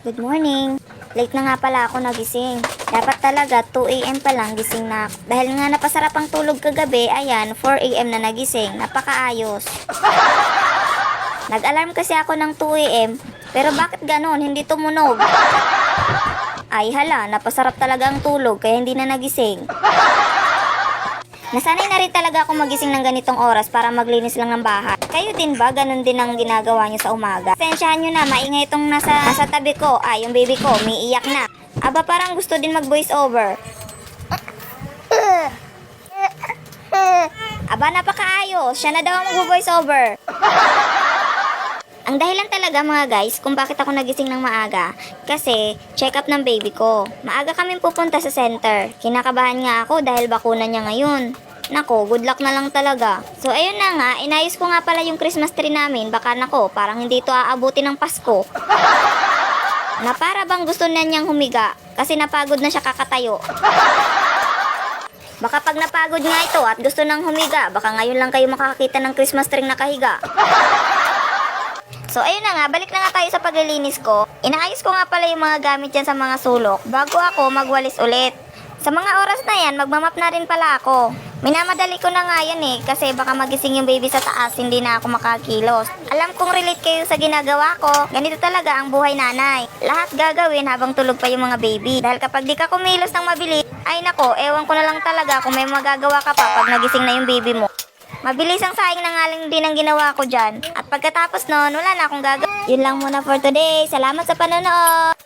Good morning. Late na nga pala ako nagising. Dapat talaga 2 AM pa lang gising na ako. Dahil nga napasarap ang tulog kagabi, ayan, 4 AM na nagising. Napakaayos. Nag-alarm kasi ako ng 2 AM, pero bakit ganon? Hindi tumunog. Ay hala, napasarap talaga ang tulog kaya hindi na nagising. Nasanay na rin talaga ako magising ng ganitong oras para maglinis lang ng bahay. Kayo din ba? Ganun din ang ginagawa nyo sa umaga? Sensyahan nyo na, maingay itong nasa tabi ko. Yung baby ko, umiiyak na. Aba, parang gusto din mag-voice over. Aba, napakaayos. Siya na daw ang mag-voice over. Ang dahilan talaga mga guys kung bakit ako nagising ng maaga, kasi check up ng baby ko. Maaga kaming pupunta sa center. Kinakabahan nga ako dahil bakuna niya ngayon. Nako, good luck na lang talaga. So ayun na nga, inayos ko nga pala yung Christmas tree namin. Baka nako, parang hindi to aabuti ng Pasko. Na para bang gusto na niyang humiga kasi napagod na siya kakatayo. Baka pag napagod nga ito at gusto nang humiga, baka ngayon lang kayo makakakita ng Christmas tree nakahiga. So ayun na nga, balik na nga tayo sa paglilinis ko. Inaayos ko nga pala yung mga gamit dyan sa mga sulok bago ako magwalis ulit. Sa mga oras na yan, magmamap na rin pala ako. Minamadali ko na nga yan kasi baka magising yung baby sa taas, hindi na ako makakilos. Alam kong relate kayo sa ginagawa ko. Ganito talaga ang buhay nanay. Lahat gagawin habang tulog pa yung mga baby. Dahil kapag di ka kumilos ng mabilis, ay nako, ewan ko na lang talaga kung may magagawa ka pa pag nagising na yung baby mo. Mabilis ang saing na nga lang din ang ginawa ko dyan. At pagkatapos nun, wala na akong gagawin. Yun lang muna for today. Salamat sa panonood!